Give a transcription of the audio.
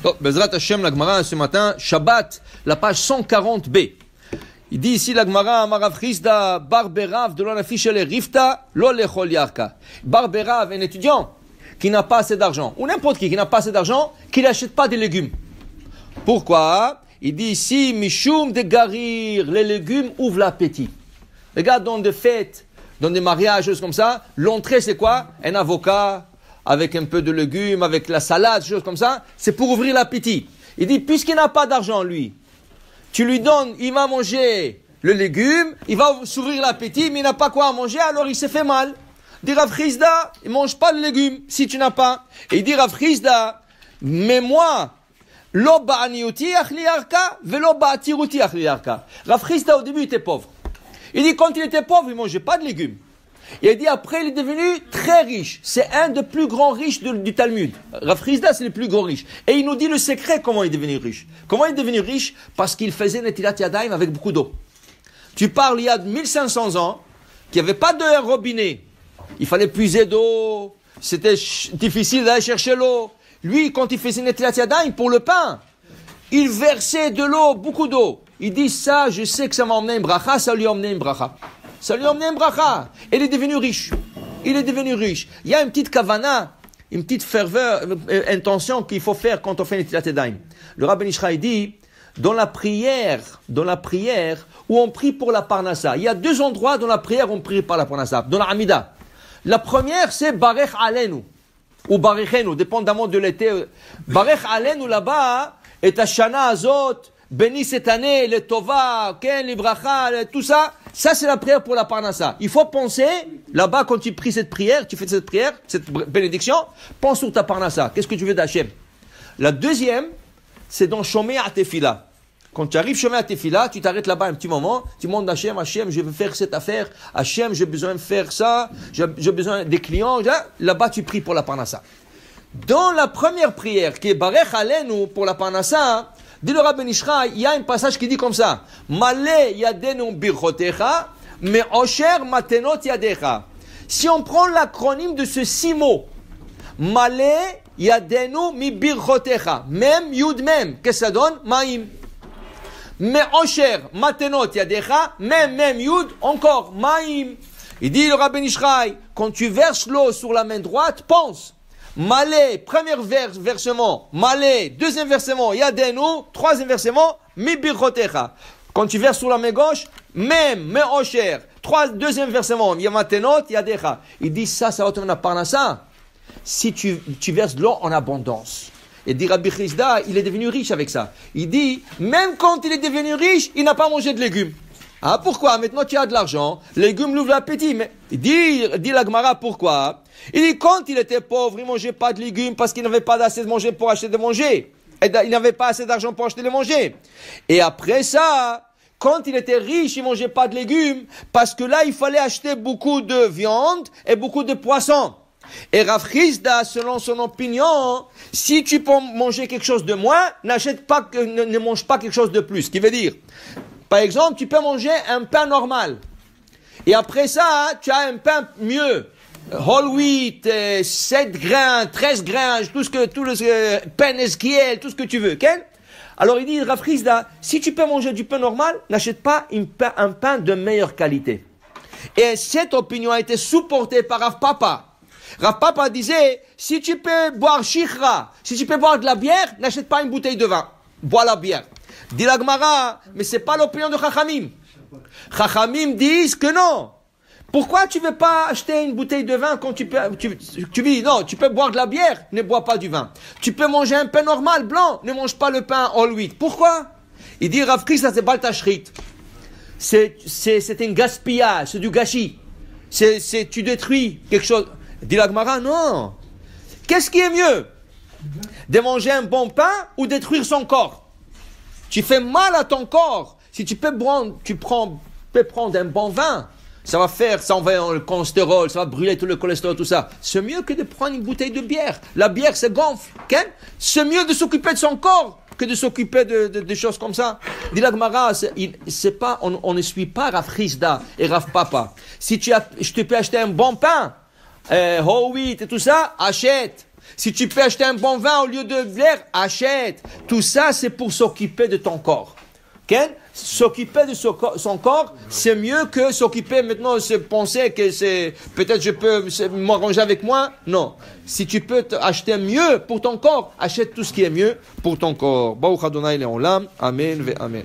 Donc, Bezrat Hashem, la Gemara, ce matin, Shabbat, la page 140b. Il dit ici, la Gemara, Marav Chisda, Barberav, de l'anafiche les Rifta, lo lechol yarka. Barberav, un étudiant qui n'a pas assez d'argent, ou n'importe qui n'a pas assez d'argent, qui n'achète pas des légumes. Pourquoi? Il dit ici, Mishum de Garir, les légumes ouvrent l'appétit. Regarde, dans des fêtes, dans des mariages, choses comme ça, l'entrée c'est quoi? Un avocat, avec un peu de légumes, avec la salade, choses comme ça, c'est pour ouvrir l'appétit. Il dit, puisqu'il n'a pas d'argent, lui, tu lui donnes, il va manger le légume, il va s'ouvrir l'appétit, mais il n'a pas quoi à manger, alors il s'est fait mal. Il dit, Rav Chisda, il ne mange pas de légumes, si tu n'as pas. Et il dit, Rav Chisda, mais moi, lo ba'aniuti achli yarka, velo ba'atiruti achli yarka. Rav Chisda, au début, il était pauvre. Il dit, quand il était pauvre, il ne mangeait pas de légumes. Il a dit, après, il est devenu très riche. C'est un des plus grands riches du Talmud. Rav Chisda, c'est le plus grand riche. Et il nous dit le secret comment il est devenu riche. Comment il est devenu riche? Parce qu'il faisait Netilat Yadayim avec beaucoup d'eau. Tu parles il y a 1500 ans, qu'il n'y avait pas de robinet. Il fallait puiser d'eau. C'était difficile d'aller chercher l'eau. Lui, quand il faisait Netilat Yadayim pour le pain, il versait de l'eau, beaucoup d'eau. Il dit, ça, je sais que ça m'a emmené une bracha, ça lui a emmené une bracha. Ça lui a emmené un bracha. Il est devenu riche. Il est devenu riche. Il y a une petite kavana, une petite ferveur, intention qu'il faut faire quand on fait Netilat Yadayim. Le Rabbi Nishraï dit, dans la prière où on prie pour la parnassa, il y a deux endroits dans la prière où on prie par la parnassa, dans la Hamida. La première, c'est Barech Alenu, ou Barechenu, dépendamment de l'été. Barech Alenu, là-bas, et Hashana Azot, béni cette année, le Tova, Ken, les Bracha, tout ça. Ça, c'est la prière pour la Parnassa. Il faut penser, là-bas, quand tu pries cette prière, tu fais cette prière, cette bénédiction, pense sur ta Parnassa. Qu'est-ce que tu veux d'Hachem? La deuxième, c'est dans Shomei Atefila. Quand tu arrives Shomei Atefila, tu t'arrêtes là-bas un petit moment, tu demandes à Hachem, je veux faire cette affaire, Hachem, j'ai besoin de faire ça, j'ai besoin des clients, là-bas, tu pries pour la Parnassa. Dans la première prière, qui est Barech Alenu pour la Parnassa, dit le Rabbi Nishraï, il y a un passage qui dit comme ça, Malé yadenu birchotecha, mais osher matenot yadecha. Si on prend l'acronyme de ce 6 mots, Malé yadenu mi birchotecha, même yud même, qu'est-ce que ça donne? Maïm. Mais osher matenot yadecha, même yud, encore maïm. Il dit le Rabbi Nishraï, quand tu verses l'eau sur la main droite, pense. Malé, premier versement, Malé, deuxième versement, Yadenu, troisième versement, Mi birchotecha. Quand tu verses sur la main gauche, même, me osher, deuxième versement, Yamatenot, Yadecha. Il dit ça va te donner la parnassa. Si tu verses de l'eau en abondance. Et dit Rabbi Chisda, il est devenu riche avec ça. Il dit, même quand il est devenu riche, il n'a pas mangé de légumes. Ah, pourquoi? Maintenant tu as de l'argent, les légumes l'ouvrent l'appétit. Mais dit la Gemara, pourquoi? Il dit, quand il était pauvre, il ne mangeait pas de légumes parce qu'il n'avait pas assez de manger pour acheter de manger. Et il n'avait pas assez d'argent pour acheter de manger. Et après ça, quand il était riche, il ne mangeait pas de légumes parce que là, il fallait acheter beaucoup de viande et beaucoup de poissons. Et Rav Chisda, selon son opinion, si tu peux manger quelque chose de moins, ne mange pas quelque chose de plus. Ce qui veut dire, par exemple, tu peux manger un pain normal. Et après ça, tu as un pain mieux. Whole wheat, 7 grains, 13 grains, tout le pain esquiel, tout ce que tu veux. Okay? Alors il dit, Rav Chisda, si tu peux manger du pain normal, n'achète pas un pain de meilleure qualité. Et cette opinion a été supportée par Rav Papa. Rav Papa disait, si tu peux boire shichra, si tu peux boire de la bière, n'achète pas une bouteille de vin. Bois la bière. Dit la Gemara, mais c'est pas l'opinion de Chachamim. Chachamim disent que non. Pourquoi tu veux pas acheter une bouteille de vin quand tu dis non, tu peux boire de la bière, ne bois pas du vin. Tu peux manger un pain normal, blanc, ne mange pas le pain all wheat. Pourquoi? Il dit Rav Chisda, c'est baltachrit. C'est un gaspillage, c'est du gâchis. Tu détruis quelque chose. Dit la Gemara, non. Qu'est-ce qui est mieux? De manger un bon pain ou détruire son corps? Tu fais mal à ton corps. Si tu peux prendre un bon vin, ça envoie le cholestérol, ça va brûler tout le cholestérol, tout ça. C'est mieux que de prendre une bouteille de bière. La bière, ça gonfle. Okay? C'est mieux de s'occuper de son corps que de s'occuper de choses comme ça. Dit la Gemara, on ne suit pas Rav Chisda et Rav Papa. Si je te peux acheter un bon pain, whole wheat et tout ça, achète. Si tu peux acheter un bon vin au lieu de bière, achète. Tout ça, c'est pour s'occuper de ton corps. Okay? S'occuper de son corps, c'est mieux que s'occuper maintenant, se penser que c'est, peut-être je peux m'arranger avec moi. Non. Si tu peux acheter mieux pour ton corps, achète tout ce qui est mieux pour ton corps. Baruch Adonai Le'olam. Amen ve Amen.